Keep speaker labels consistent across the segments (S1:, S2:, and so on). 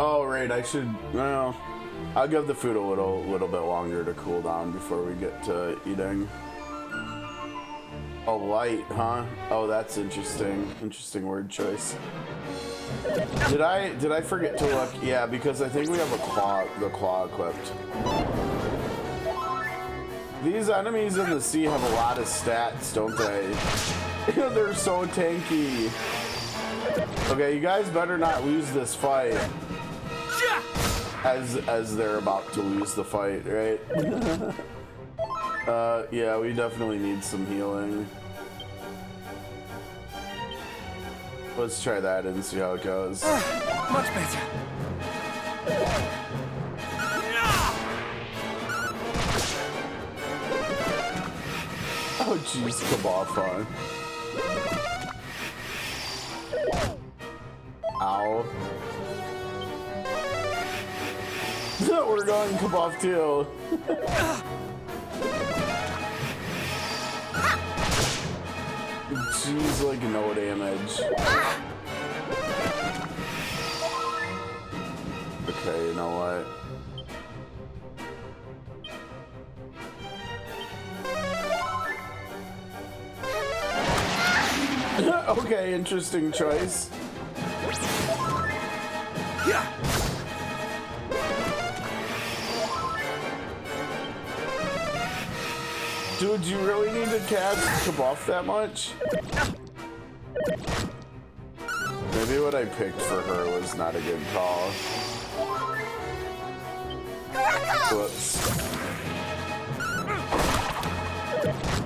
S1: Oh, right, I should, well, I'll give the food a little bit longer to cool down before we get to eating. Oh, light, huh? Oh, that's interesting. Interesting word choice. Did I forget to look? Yeah, because I think we have the claw equipped. These enemies in the sea have a lot of stats, don't they? They're so tanky. Okay, you guys better not lose this fight. As they're about to lose the fight, right? Yeah, we definitely need some healing. Let's try that and see how it goes.
S2: Much better.
S1: Oh jeez, come off on. Ow. We're going come off too. Jeez, like no damage. Okay, you know what? Okay, interesting choice.
S2: Yeah.
S1: Dude, you really need to cast Kabuff that much? Maybe what I picked for her was not a good call. Whoops.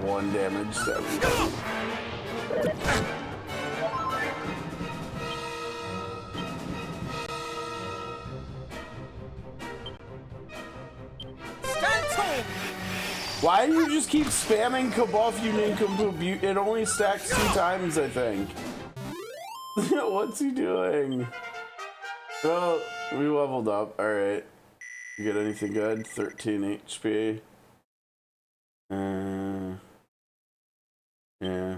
S1: 1 damage to everybody. Why do you just keep spamming Kabuff, you nincompoop? It only stacks 2 times, I think. What's he doing? Well, we leveled up. Alright. You get anything good? 13 HP. Yeah.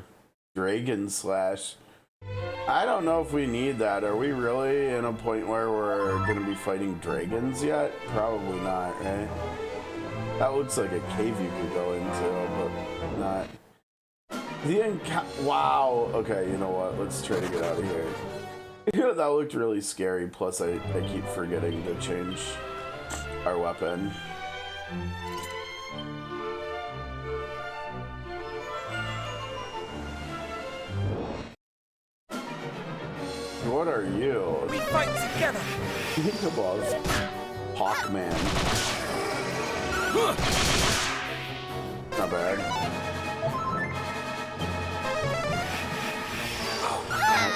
S1: Dragon Slash. I don't know if we need that. Are we really in a point where we're gonna be fighting dragons yet? Probably not, right? That looks like a cave you could go into, but not. Wow. Okay, you know what? Let's try to get out of here. That looked really scary. Plus, I keep forgetting to change our weapon. What are you?
S2: We fight together.
S1: Above. Hawkman. Not bad.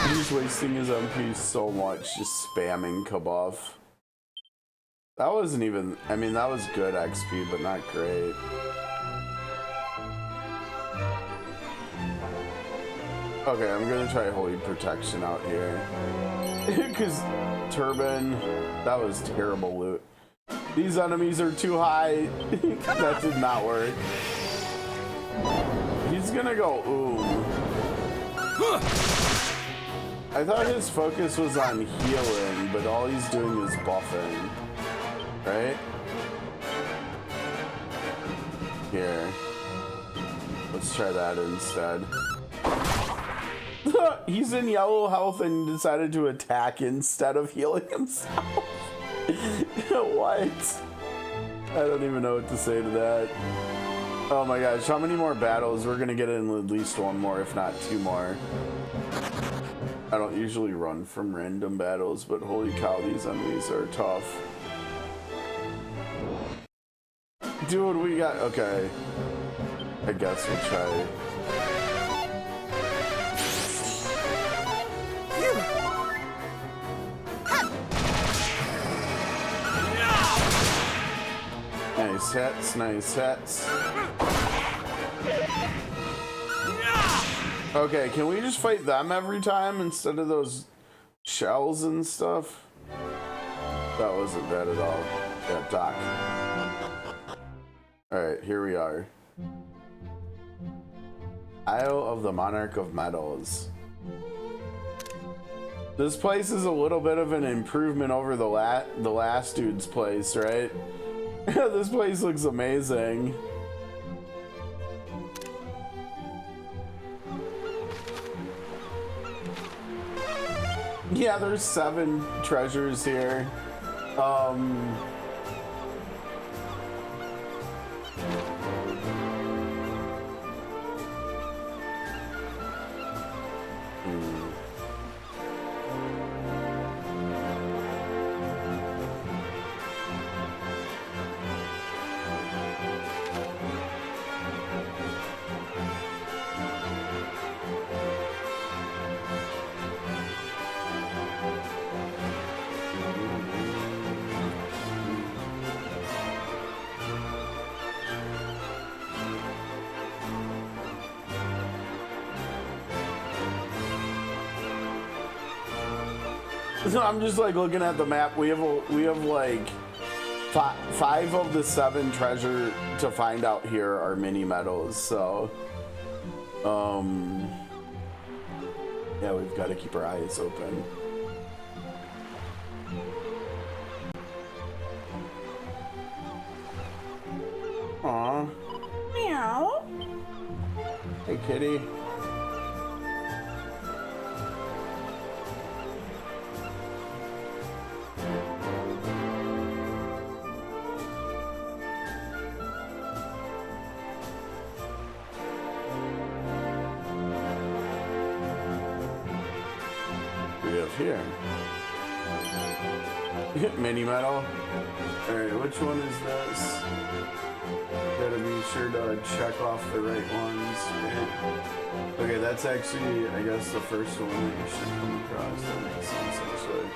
S1: He's wasting his MP so much just spamming Kabuff. That wasn't even, I mean, that was good XP, but not great. Okay, I'm gonna try Holy Protection out here. Because Turban, that was terrible loot. These enemies are too high. That did not work. He's gonna go ooh. I thought his focus was on healing, but all he's doing is buffing. Right? Here. Let's try that instead. He's in yellow health and decided to attack instead of healing himself. What? I don't even know what to say to that. Oh my gosh, how many more battles? We're gonna get in at least 1 more, if not 2 more. I don't usually run from random battles, but holy cow, these enemies are tough. Dude, we got, okay. I guess we'll try. Nice hits, nice hits. Okay, can we just fight them every time instead of those shells and stuff? That wasn't bad at all. Yeah, Doc. Alright, here we are. Isle of the Monarch of Metals. This place is a little bit of an improvement over the last dude's place, right? This place looks amazing. Yeah, there's 7 treasures here. So I'm just like looking at the map. We have like 5 of the 7 treasure to find out here are mini medals. So, yeah, we've got to keep our eyes open. Aw. Meow. Hey, kitty. Here. Mini medal. Alright, which one is this? Gotta be sure to check off the right ones. Okay, that's actually, I guess, the first one that you should come across. That makes sense, actually.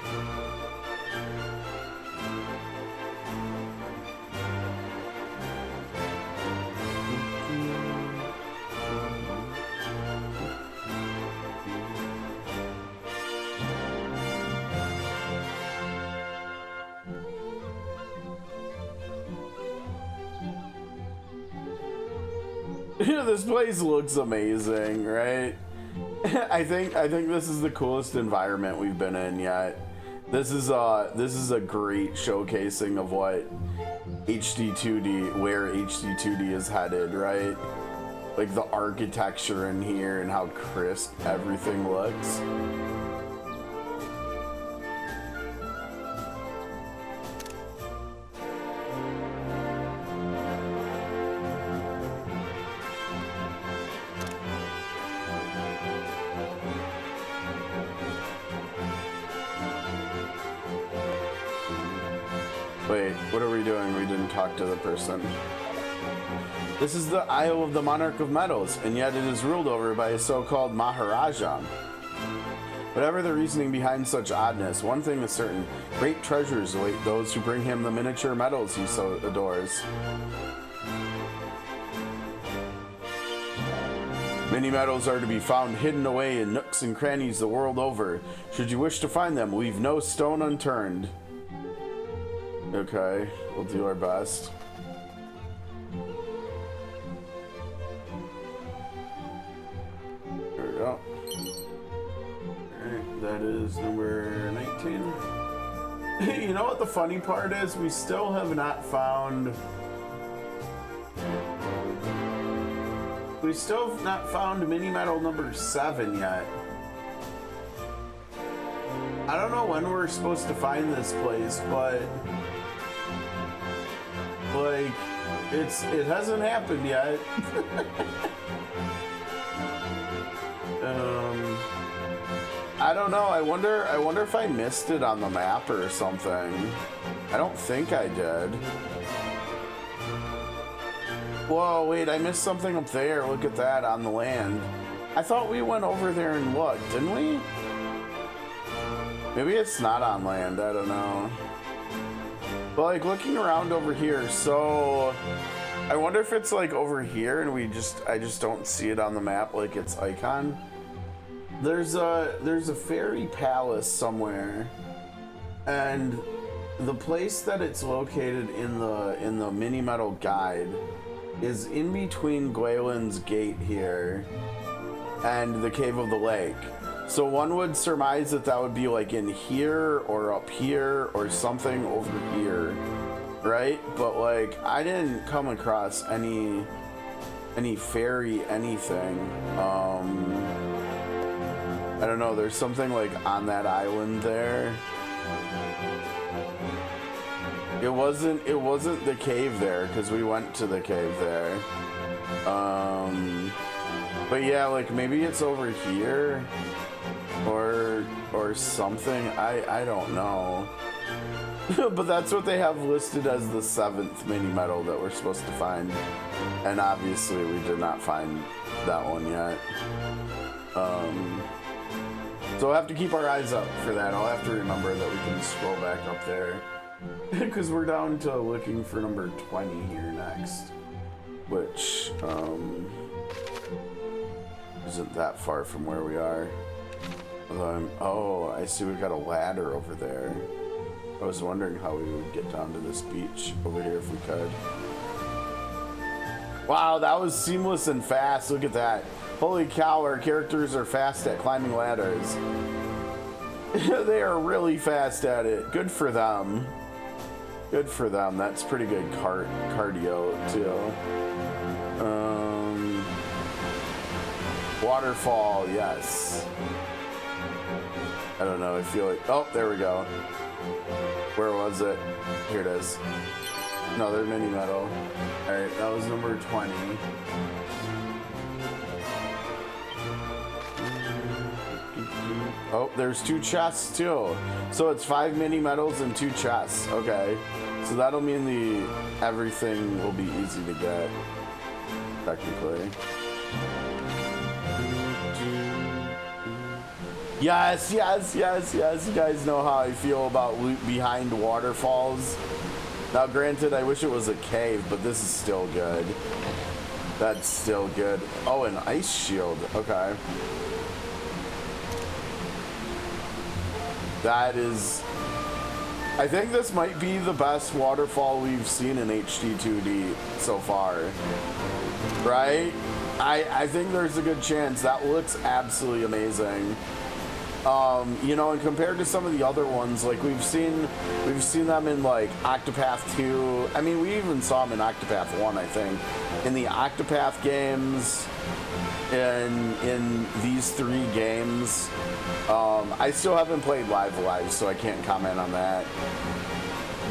S1: This place looks amazing, right? I think this is the coolest environment we've been in yet. This is a great showcasing of what HD2D, where HD2D is headed, right? Like the architecture in here and how crisp everything looks. Wait, what are we doing? We didn't talk to the person. This is the Isle of the Monarch of Metals, and yet it is ruled over by a so-called Maharaja. Whatever the reasoning behind such oddness, one thing is certain. Great treasures await those who bring him the miniature metals he so adores. Many metals are to be found hidden away in nooks and crannies the world over. Should you wish to find them, leave no stone unturned. Okay, we'll do our best. There we go. Alright, that is number 19. You know what the funny part is? We still have not found... We still have not found mini medal number 7 yet. I don't know when we're supposed to find this place, but... like, it hasn't happened yet. I don't know. I wonder if I missed it on the map or something. I don't think I did. Whoa, wait, I missed something up there. Look at that on the land. I thought we went over there and looked, didn't we? Maybe it's not on land, I don't know. But like looking around over here, so I wonder if it's like over here and I just don't see it on the map, like its icon. There's a fairy palace somewhere, and the place that it's located in the mini metal guide is in between Gwaelin's gate here and the Cave of the Lake. So one would surmise that that would be like in here or up here or something over here, right? But like I didn't come across any fairy anything. I don't know, there's something like on that island there. It wasn't the cave there because we went to the cave there. But yeah, like maybe it's over here or something. I don't know. But that's what they have listed as the 7th mini medal that we're supposed to find. And obviously we did not find that one yet. So we'll have to keep our eyes up for that. I'll have to remember that we can scroll back up there. Because we're down to looking for number 20 here next. Which, isn't that far from where we are. Oh, I see we've got a ladder over there. I was wondering how we would get down to this beach over here if we could. Wow, that was seamless and fast. Look at that. Holy cow, our characters are fast at climbing ladders. They are really fast at it. Good for them. Good for them. That's pretty good cardio, too. Waterfall, yes. I don't know, I feel like... Oh, there we go. Where was it? Here it is. Another mini medal. Alright, that was number 20. Oh, there's 2 chests too. So it's 5 mini medals and 2 chests. Okay. So that'll mean everything will be easy to get. Technically. Yes, yes, yes, yes. You guys know how I feel about loot behind waterfalls. Now, granted, I wish it was a cave, but this is still good. That's still good. Oh, an ice shield. Okay. That is... I think this might be the best waterfall we've seen in HD 2D so far. Right? I think there's a good chance. That looks absolutely amazing. You know, and compared to some of the other ones, like we've seen them in like Octopath 2. I mean, we even saw them in Octopath 1, I think. In the Octopath games, in these 3 games. I still haven't played Live Alive, so I can't comment on that.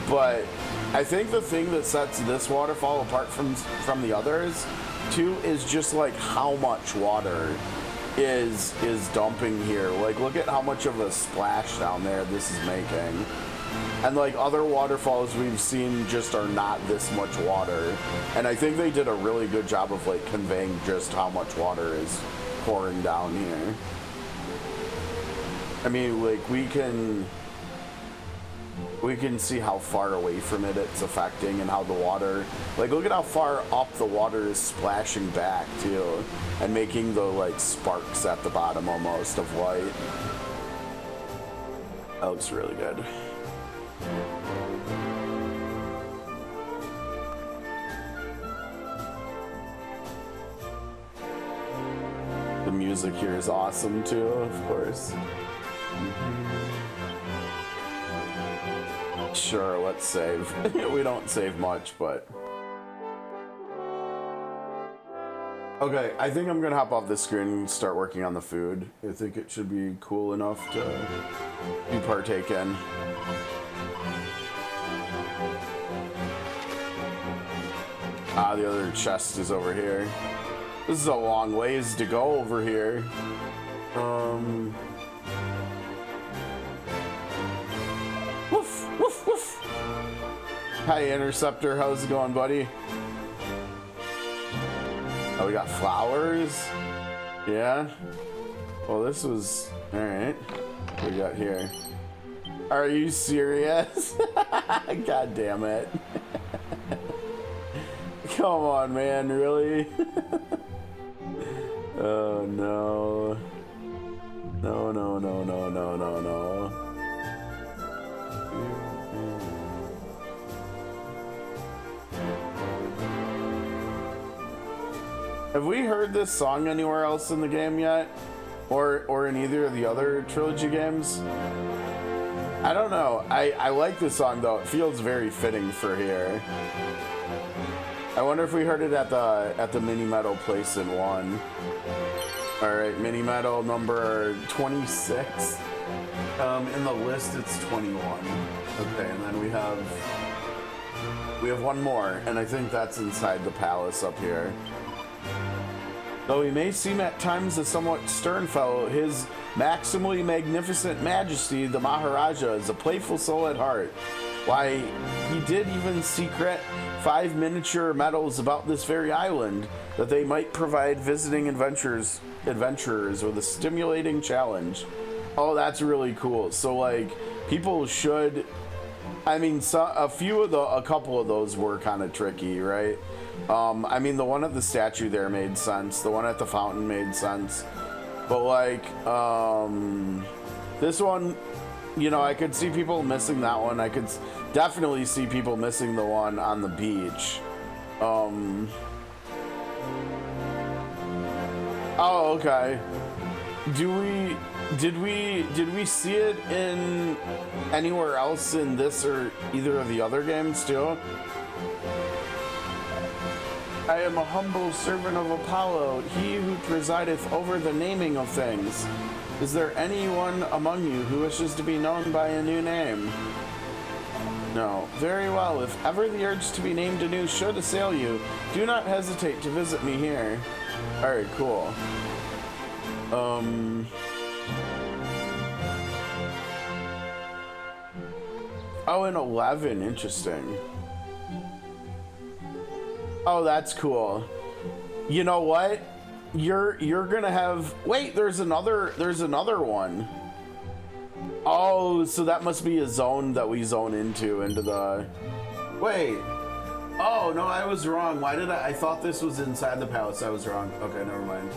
S1: But I think the thing that sets this waterfall apart from the others, too, is just like how much water is dumping here. Like, look at how much of a splash down there this is making. And like other waterfalls we've seen just are not this much water. And I think they did a really good job of like conveying just how much water is pouring down here. I mean, like we can see how far away from it's affecting and how the water, like look at how far up the water is splashing back too, and making the like sparks at the bottom almost of light. That looks really good. The music here is awesome too, of course. Sure, let's save. We don't save much, but... Okay, I think I'm gonna hop off this screen and start working on the food. I think it should be cool enough to be partaken. Ah, the other chest is over here. This is a long ways to go over here. Woof, woof, woof. Hi, Interceptor. How's it going, buddy? Oh, we got flowers? Yeah? Well, this was... Alright. What we got here? Are you serious? God damn it. Come on, man. Really? Oh, no. No, no, no, no, no, no, no. Have we heard this song anywhere else in the game yet? or in either of the other trilogy games. I don't know. I like this song though. It feels very fitting for here. I wonder if we heard it at the Mini Metal place in 1. All right, Mini Metal number 26. In the list, it's 21. Okay, and then we have one more, and I think that's inside the palace up here. Though he may seem at times a somewhat stern fellow, his maximally magnificent majesty, the Maharaja, is a playful soul at heart. Why, he did even secret 5 miniature medals about this very island, that they might provide visiting adventurers with a stimulating challenge. Oh, that's really cool. So like, people should, I mean, a couple of those were kind of tricky, right? I mean, the one at the statue there made sense. The one at the fountain made sense. But like, this one, you know, I could see people missing that one. I could definitely see people missing the one on the beach. Oh, okay. Did we see it in anywhere else in this or either of the other games too? I am a humble servant of Apollo, he who presideth over the naming of things. Is there anyone among you who wishes to be known by a new name? No. Very well. If ever the urge to be named anew should assail you, do not hesitate to visit me here. Alright, cool. Oh, and 11. Interesting. Oh, that's cool. You know what? You're gonna have, wait, there's another one. Oh, so that must be a zone that we zone into the, wait. Oh, no, I was wrong. Why did I thought this was inside the palace. I was wrong. Okay, never mind.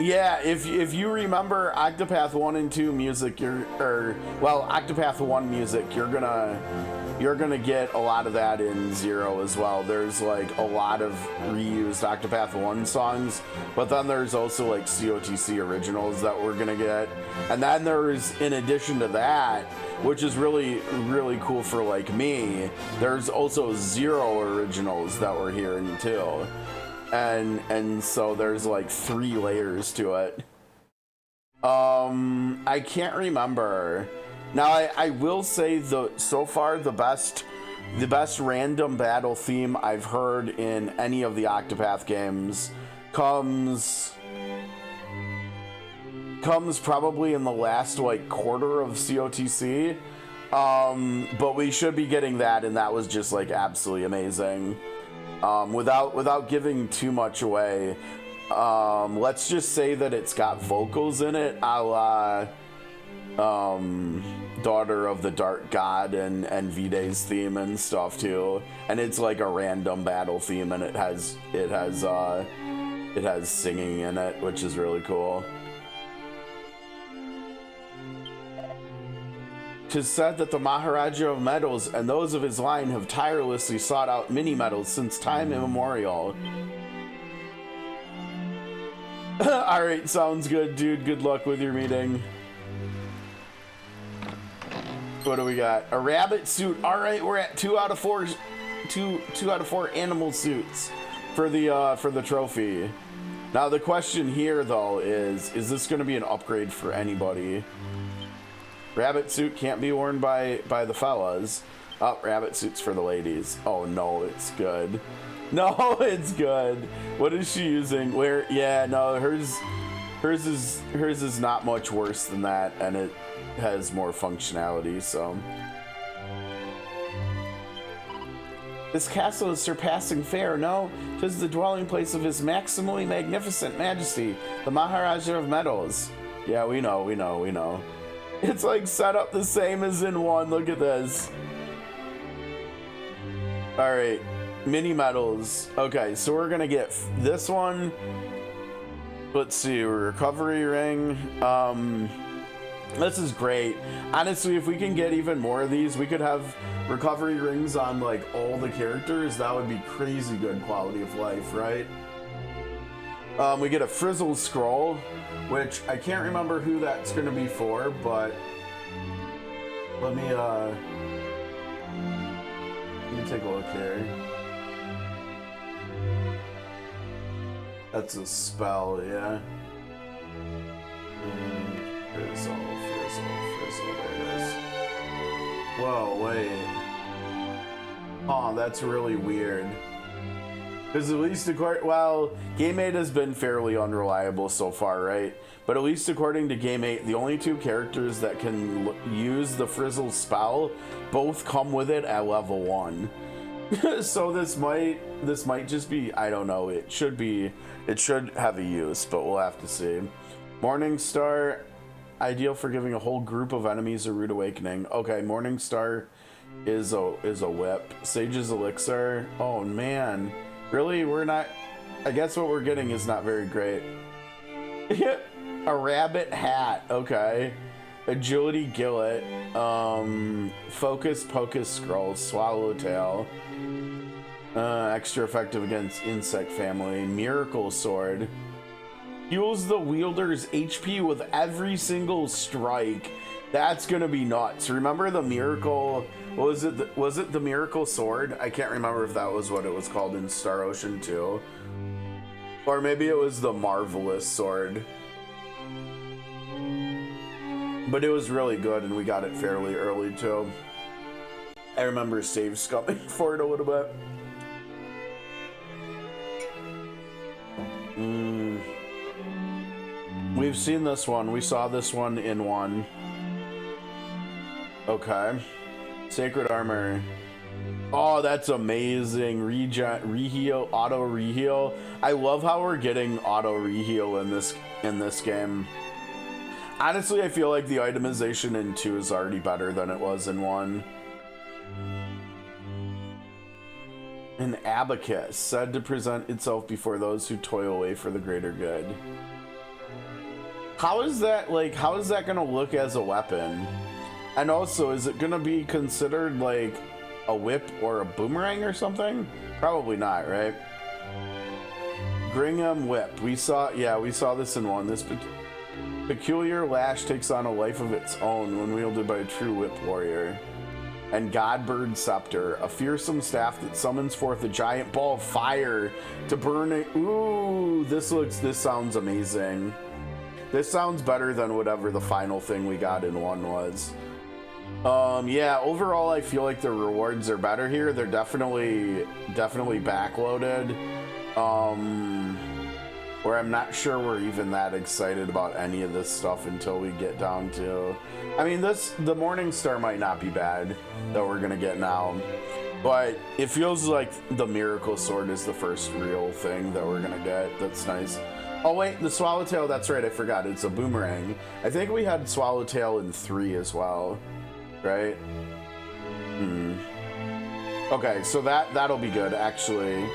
S1: Yeah, if you remember Octopath 1 and 2 music, Octopath 1 music, you're gonna get a lot of that in 0 as well. There's like a lot of reused Octopath 1 songs, but then there's also like COTC originals that we're gonna get. And then there's, in addition to that, which is really, really cool for like me, there's also 0 originals that we're hearing too. And so there's like 3 layers to it. I can't remember. Now I will say so far the best random battle theme I've heard in any of the Octopath games comes probably in the last like quarter of COTC. But we should be getting that, and that was just like absolutely amazing. Without giving too much away, let's just say that it's got vocals in it, a la Daughter of the Dark God and V-Day's theme and stuff too. And it's like a random battle theme, and it has singing in it, which is really cool. 'Tis said that the Maharaja of Metals and those of his line have tirelessly sought out mini metals since time immemorial. Alright, sounds good, dude. Good luck with your meeting. What do we got? A rabbit suit. Alright, we're at 2 out of 4 animal suits for the trophy. Now the question here though is this gonna be an upgrade for anybody? Rabbit suit can't be worn by the fellas. Oh, rabbit suits for the ladies. Oh no, it's good. No, it's good. What is she using? Where? Yeah, no, hers is not much worse than that, and it has more functionality. So this castle is surpassing fair. No, 'tis the dwelling place of his maximally magnificent majesty, the Maharaja of Metals. Yeah, we know. It's like set up the same as in 1. Look at this. All right, mini medals. Okay, so we're gonna get this one. Let's see, recovery ring. This is great. Honestly, if we can get even more of these, we could have recovery rings on like all the characters. That would be crazy good quality of life, right? We get a Frizzle Scroll, which I can't remember who that's going to be for, but let me take a look here. That's a spell, yeah. Frizzle, there it is. Whoa, wait. Oh, that's really weird. Because at least well, Game 8 has been fairly unreliable so far, right? But at least according to Game 8, the only two characters that can use the Frizzle spell both come with it at level 1. So this might just be, I don't know, it should have a use, but we'll have to see. Morning Star, ideal for giving a whole group of enemies a rude awakening. Okay, Morning Star is a whip. Sage's Elixir, oh man. Really? We're not... I guess what we're getting is not very great. A rabbit hat. Okay. Agility Gillet. Focus Pocus Scroll. Swallowtail. Extra effective against insect family. Miracle Sword. Heals the wielder's HP with every single strike. That's gonna be nuts. Remember the miracle... Was it the Miracle Sword? I can't remember if that was what it was called in Star Ocean 2. Or maybe it was the Marvelous Sword. But it was really good and we got it fairly early too. I remember save scumming for it a little bit. We've seen this one. We saw this one in 1. Okay. Sacred Armor. Oh, that's amazing. Reheal, auto reheal. I love how we're getting auto reheal in this game. Honestly, I feel like the itemization in 2 is already better than it was in 1. An abacus, said to present itself before those who toil away for the greater good. How is that gonna look as a weapon? And also, is it gonna be considered like a whip or a boomerang or something? Probably not, right? Gringham Whip. We saw this in 1. This peculiar lash takes on a life of its own when wielded by a true whip warrior. And Godbird Scepter, a fearsome staff that summons forth a giant ball of fire to burn it. Ooh, this sounds amazing. This sounds better than whatever the final thing we got in 1 was. Yeah, overall I feel like the rewards are better here. They're definitely backloaded. Where I'm not sure we're even that excited about any of this stuff until we get down to... I mean, the Morning Star might not be bad that we're gonna get now. But it feels like the Miracle Sword is the first real thing that we're gonna get. That's nice. Oh wait, the Swallowtail, that's right, I forgot. It's a boomerang. I think we had Swallowtail in 3 as well. Right? Okay, so that'll be good, actually.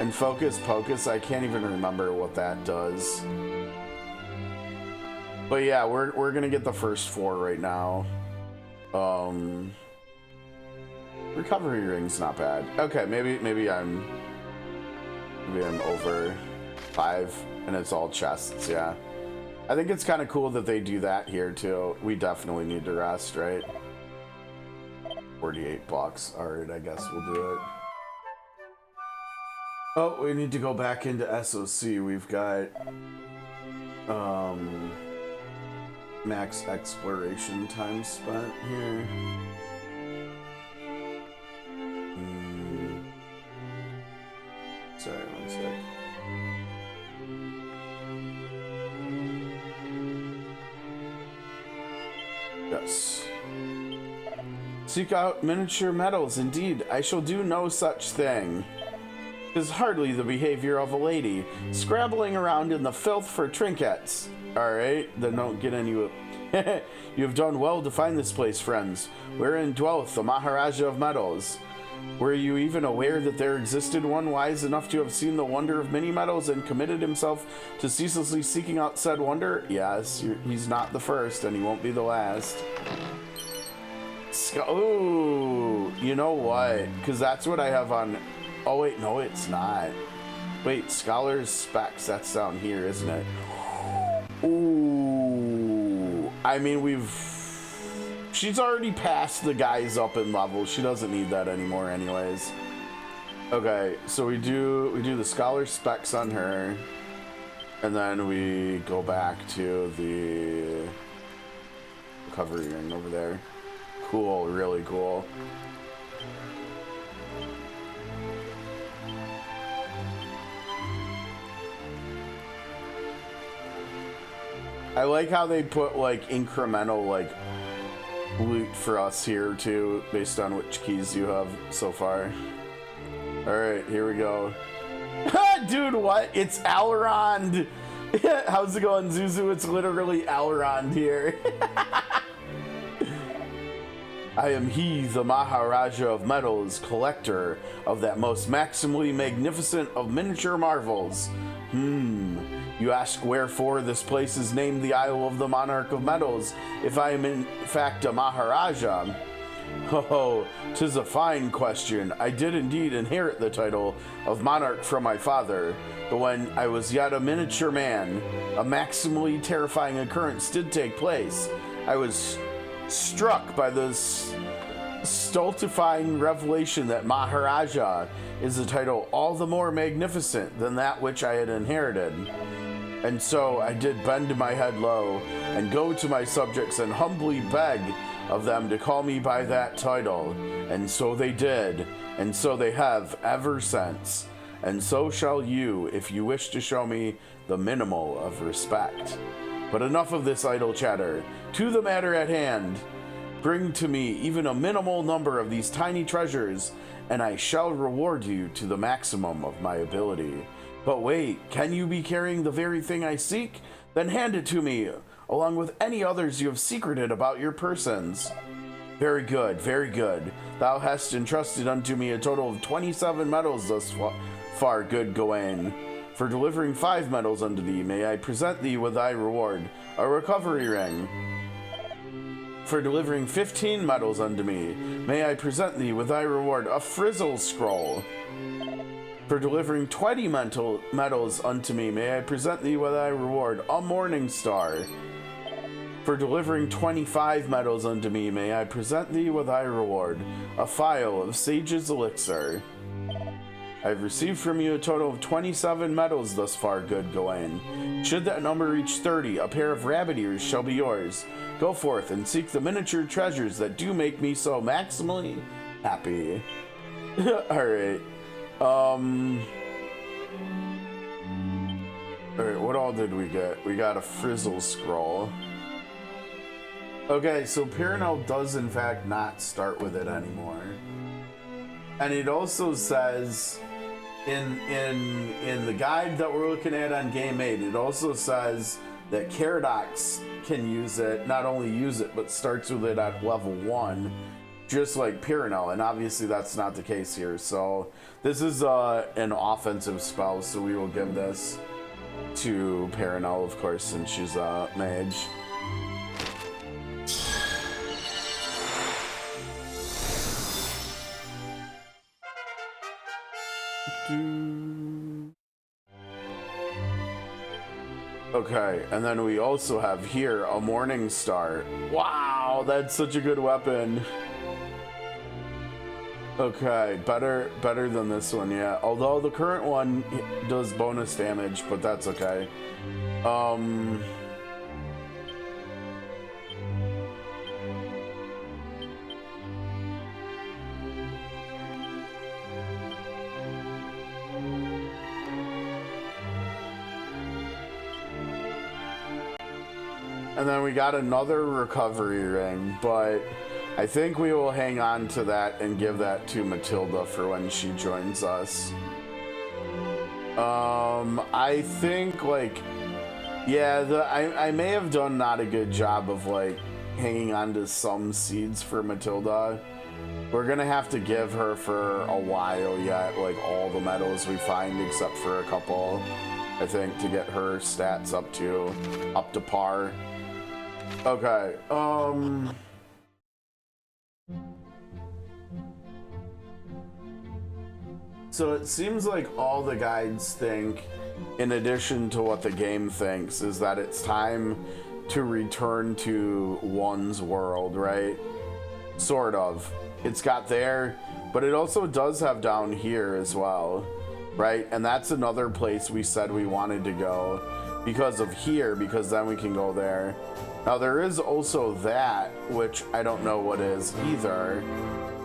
S1: And Focus Pocus, I can't even remember what that does. But yeah, we're gonna get the first 4 right now. Recovery Ring's not bad. Okay, maybe I'm over 5 and it's all chests, yeah. I think it's kind of cool that they do that here too. We definitely need to rest, right? 48 blocks. Alright, I guess we'll do it. Oh, we need to go back into SOC. We've got max exploration time spent here. Sorry, one sec. Yes. Seek out miniature medals, indeed. I shall do no such thing. 'Tis hardly the behavior of a lady, scrabbling around in the filth for trinkets. Alright, then don't get any... You have done well to find this place, friends. Wherein dwelleth the Maharaja of Metals. Were you even aware that there existed one wise enough to have seen the wonder of many metals and committed himself to ceaselessly seeking out said wonder? Yes, he's not the first, and he won't be the last. Ooh, you know what? Because that's what I have on... Oh wait, no, it's not. Wait, Scholar's Specs, that's down here, isn't it? Ooh. I mean, she's already passed the guys up in level. She doesn't need that anymore anyways. Okay, so we do the Scholar's Specs on her. And then we go back to the recovery ring over there. Cool, really cool. I like how they put like incremental like loot for us here too, based on which keys you have so far. All right, here we go. Dude, what? It's Elrond. How's it going, Zuzu? It's literally Elrond here. I am he, the Maharaja of Metals, collector of that most maximally magnificent of miniature marvels. You ask wherefore this place is named the Isle of the Monarch of Metals, if I am in fact a Maharaja? Oh, 'tis a fine question. I did indeed inherit the title of monarch from my father, but when I was yet a miniature man, a maximally terrifying occurrence did take place. I was struck by this stultifying revelation that Maharaja is a title all the more magnificent than that which I had inherited. And so I did bend my head low and go to my subjects and humbly beg of them to call me by that title. And so they did, and so they have ever since. And so shall you, if you wish to show me the minimal of respect. But enough of this idle chatter. To the matter at hand. Bring to me even a minimal number of these tiny treasures, and I shall reward you to the maximum of my ability. But wait, can you be carrying the very thing I seek? Then hand it to me, along with any others you have secreted about your persons. Very good, very good. Thou hast entrusted unto me a total of 27 medals thus far, good Gawain. For delivering 5 medals unto thee, may I present thee with thy reward, a recovery ring. For delivering 15 medals unto me, may I present thee with thy reward, a frizzle scroll. For delivering 20 medals unto me, may I present thee with thy reward, a morning star. For delivering 25 medals unto me, may I present thee with thy reward, a phial of Sage's Elixir. I have received from you a total of 27 medals thus far, good Gawain. Should that number reach 30, a pair of rabbit ears shall be yours. Go forth and seek the miniature treasures that do make me so maximally happy. Alright. Alright, what all did we get? We got a frizzle scroll. Okay, so Pirinel does in fact not start with it anymore. And it also says in the guide that we're looking at on Game 8, it also says that Jrpgs can use it, not only use it, but starts with it at level 1, just like Pirinel, and obviously that's not the case here. So this is an offensive spell, so we will give this to Pirinel, of course, since she's a mage. Okay, and then we also have here a morning star. Wow, that's such a good weapon. Okay, better than this one, yeah. Although the current one does bonus damage, but that's okay. And then we got another recovery ring, but I think we will hang on to that and give that to Matilda for when she joins us. I think, like, yeah, I may have done not a good job of, like, hanging on to some seeds for Matilda. We're gonna have to give her for a while yet, like, all the medals we find except for a couple, I think, to get her stats up to par. Okay, So it seems like all the guides think, in addition to what the game thinks, is that it's time to return to one's world, right? Sort of. It's got there, but it also does have down here as well, right? And that's another place we said we wanted to go because of here, because then we can go there. Now there is also that, which I don't know what is either.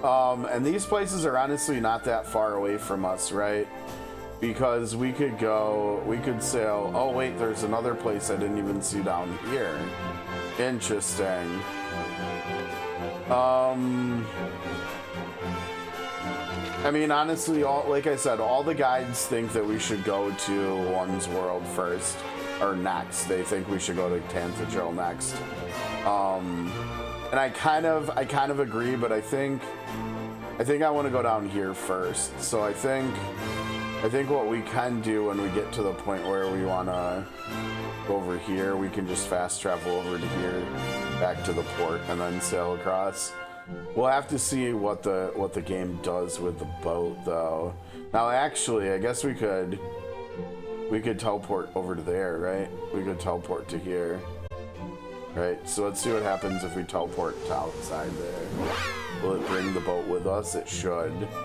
S1: And these places are honestly not that far away from us, right? Because we could go, we could sail. Oh wait, there's another place I didn't even see down here. Interesting. I mean, honestly, like I said, all the guides think that we should go to one's world first, or next. They think we should go to Tantagel next. And I kind of agree, but I think I want to go down here first. So I think what we can do when we get to the point where we want to go over here, we can just fast travel over to here, back to the port, and then sail across. We'll have to see what the game does with the boat, though. Now, actually, I guess we could teleport over to there, right? We could teleport to here. Right, so let's see what happens if we teleport to outside there. Will it bring the boat with us? It should.